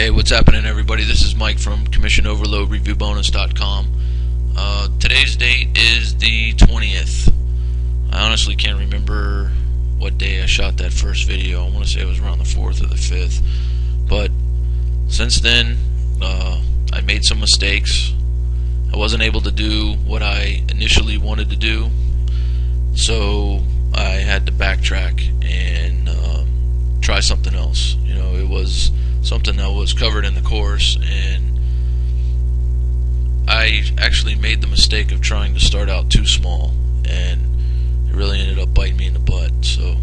Hey, what's happening, everybody? This is Mike from CommissionOverloadReviewBonus.com. Today's date is the 20th. I honestly can't remember what day I shot that first video. I want to say it was around the 4th or the 5th. But since then, I made some mistakes. I wasn't able to do what I initially wanted to do, so I had to backtrack and try something else. You know, it was something that was covered in the course, and I actually made the mistake of trying to start out too small, and it really ended up biting me in the butt. So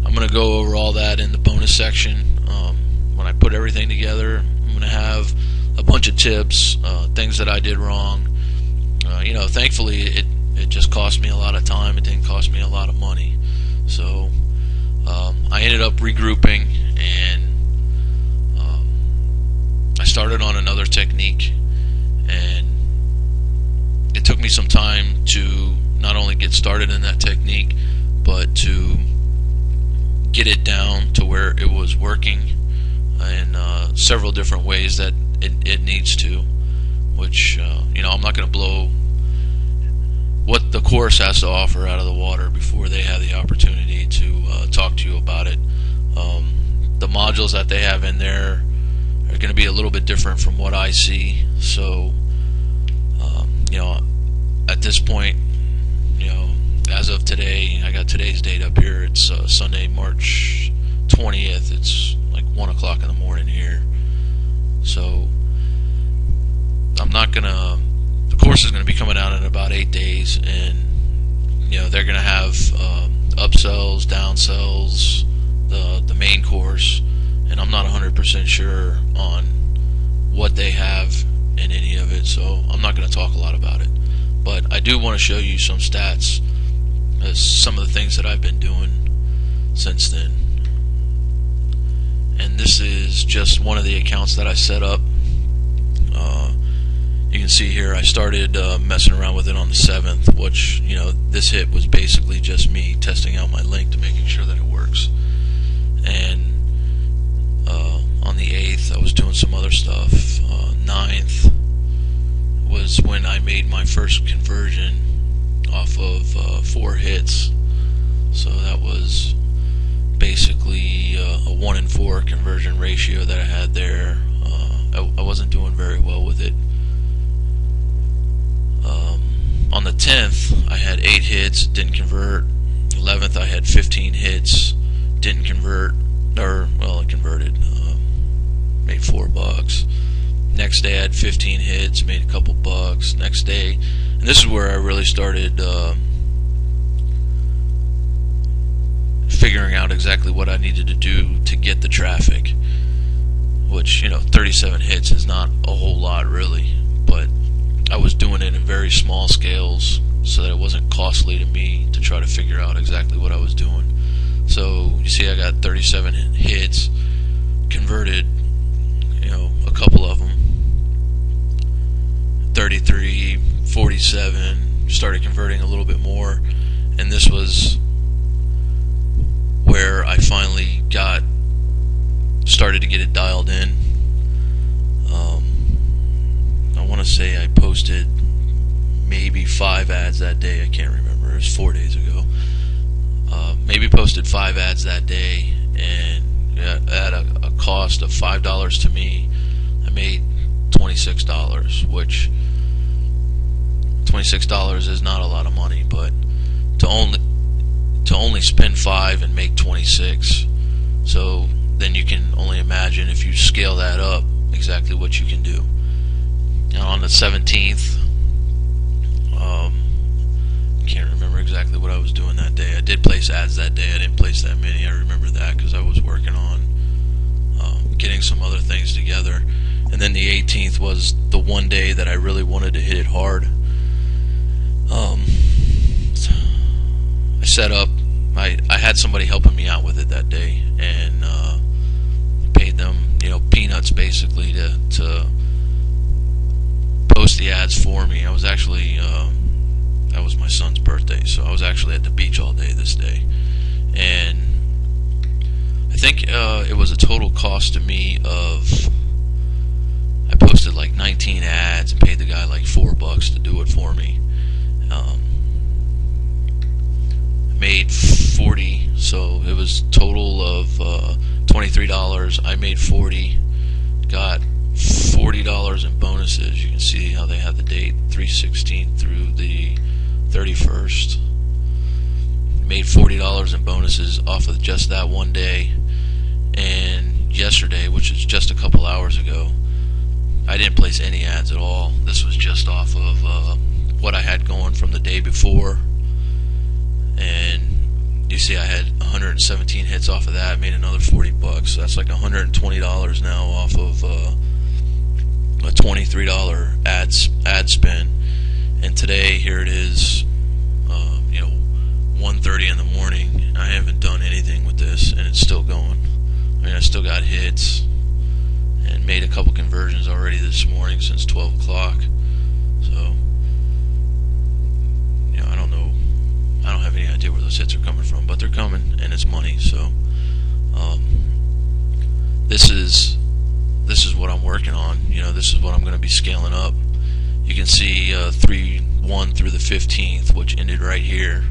I'm going to go over all that in the bonus section. When I put everything together, I'm going to have a bunch of tips, things that I did wrong. Thankfully it just cost me a lot of time. It didn't cost me a lot of money. So I ended up regrouping, and I started on another technique, and it took me some time to not only get started in that technique, but to get it down to where it was working in several different ways that it needs to, which I'm not going to blow what the course has to offer out of the water before they have the opportunity to talk to you about it. The modules that they have in there are going to be a little bit different from what I see. So, at this point, as of today, I got today's date up here. It's Sunday, March 20th. It's like 1 o'clock in the morning here. So, the course is going to be coming out in about 8 days, and they're going to have upsells, downsells, the main course, and I'm not 100% sure on what they have in any of it, so I'm not going to talk a lot about it. But I do want to show you some stats as some of the things that I've been doing since then. And this is just one of the accounts that I set up. You can see here I started messing around with it on the 7th, which, this hit was basically just me testing out my link to making sure that it works. And on the 8th I was doing some other stuff. 9th was when I made my first conversion off of 4 hits. So that was basically a 1 in 4 conversion ratio that I had there. I wasn't doing very well with it. On the 10th, I had 8 hits, didn't convert. 11th, I had 15 hits, didn't convert, it converted, made $4. Next day, I had 15 hits, made a couple bucks. Next day, and this is where I really started figuring out exactly what I needed to do to get the traffic, which, 37 hits is not a whole lot really, but I was doing it in very small scales so that it wasn't costly to me to try to figure out exactly what I was doing. So you see I got 37 hits, converted a couple of them, 33, 47, started converting a little bit more, and this was where I finally started to get it dialed in. I want to say I posted maybe 5 ads that day. I can't remember. It was 4 days ago. Maybe posted 5 ads that day, and at a cost of $5 to me, I made $26, which $26 is not a lot of money, but to only spend 5 and make 26, so then you can only imagine, if you scale that up, exactly what you can do. Now on the 17th, can't remember exactly what I was doing that day. I did place ads that day. I didn't place that many. I remember that because I was working on getting some other things together. And then the 18th was the one day that I really wanted to hit it hard. I set up, I had somebody helping me out with it that day, and paid them peanuts basically to post the ads for me. I was actually that was my son's birthday, so I was actually at the beach all day this day, and I think it was a total cost to me of I made 40, got $40 in bonuses. You can see how they have the date 3/16 through the 31st. Made $40 in bonuses off of just that one day. And yesterday, which is just a couple hours ago, I didn't place any ads at all. This was just off of what I had going from the day before. And you see I had 117 hits off of that, made another $40. So that's like $120 now off of a $23 ad spend. And today, here it is, 1:30 in the morning. I haven't done anything with this, and it's still going. I mean, I still got hits, and made a couple conversions already this morning since 12 o'clock. So, I don't know. I don't have any idea where those hits are coming from, but they're coming, and it's money. So, this is what I'm working on. This is what I'm going to be scaling up. You can see 3/1 through the 15th, which ended right here.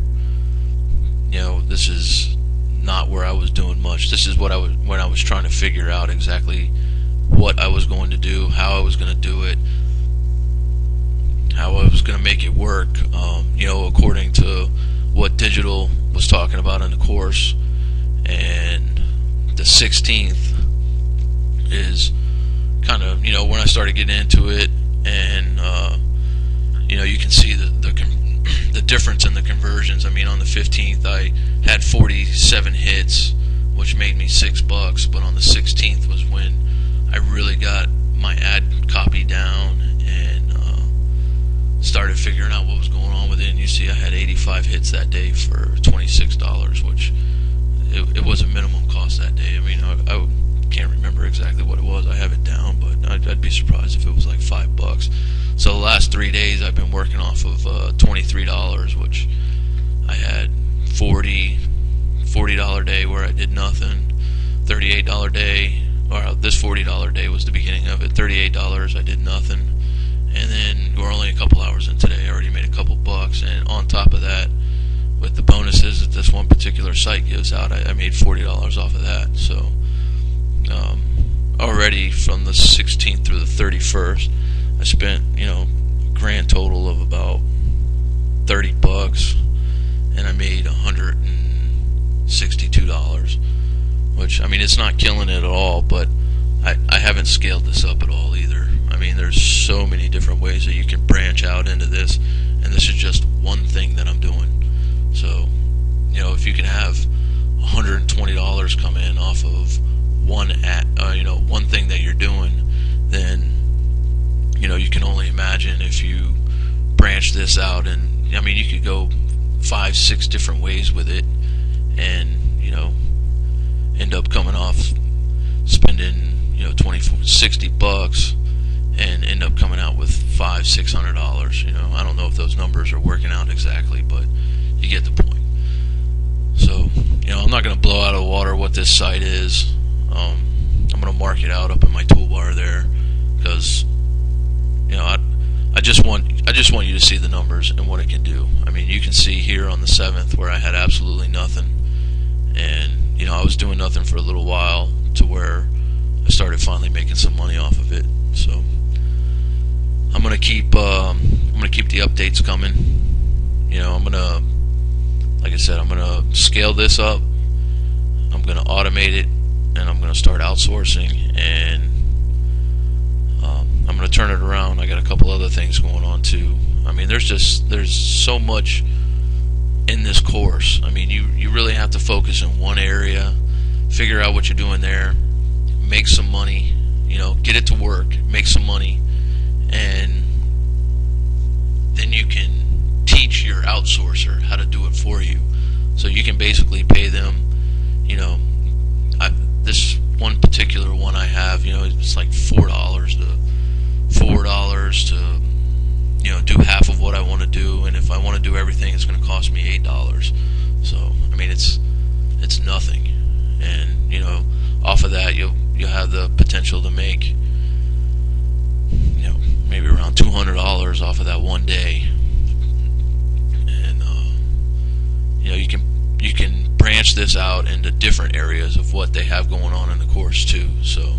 This is not where I was doing much. This is when I was trying to figure out exactly what I was going to do, how I was going to do it, how I was going to make it work. According to what Digital was talking about in the course. And the 16th is kind of when I started getting into it, and you can see the difference in the conversions. I mean, on the 15th I had 47 hits, which made me $6, but on the 16th was when I really got my ad copy down and started figuring out what was going on with it. And you see I had 85 hits that day for $26, which it was a minimum cost that day. I mean, I can't remember exactly what it was. I have it down, but I'd be surprised if it was like $5. So the last 3 days I've been working off of $23, which I had $40 day where I did nothing, $38 day, or this $40 day was the beginning of it, $38 I did nothing, and then we're only a couple hours in today. I already made a couple bucks, and on top of that, with the bonuses that this one particular site gives out, I made $40 off of that. So already from the 16th through the 31st, I spent a grand total of about $30, and I made $162, which, I mean, it's not killing it at all, but I haven't scaled this up at all either. I mean, there's so many different ways that you can branch out into this, and this is just one thing that I'm doing. So, if you can have $120 come in off of one thing that you're doing, then you can only imagine if you branch this out. And I mean, you could go 5-6 different ways with it, and end up coming off spending $60 and end up coming out with $500-600. I don't know if those numbers are working out exactly, but you get the point. So I'm not going to blow out of the water what this site is. I'm going to mark it out up in my toolbar there, because I just want you to see the numbers and what it can do. I mean, you can see here on the 7th where I had absolutely nothing, and I was doing nothing for a little while to where I started finally making some money off of it. So I'm gonna keep the updates coming. Like I said, I'm gonna scale this up. I'm gonna automate it, and I'm gonna start outsourcing, and I'm gonna turn it around. I got a couple other things going on too. I mean, there's so much in this course. I mean, you really have to focus in one area, figure out what you're doing there, make some money, get it to work, make some money, and then you can teach your outsourcer how to do it for you. So you can basically pay them, this one particular one I have, it's like $4 to do half of what I want to do, and if I want to do everything, it's going to cost me $8. So I mean, it's nothing, and off of that you'll have the potential to make maybe around $200 off of that one day, and you can branch branch this out into different areas of what they have going on in the course too. So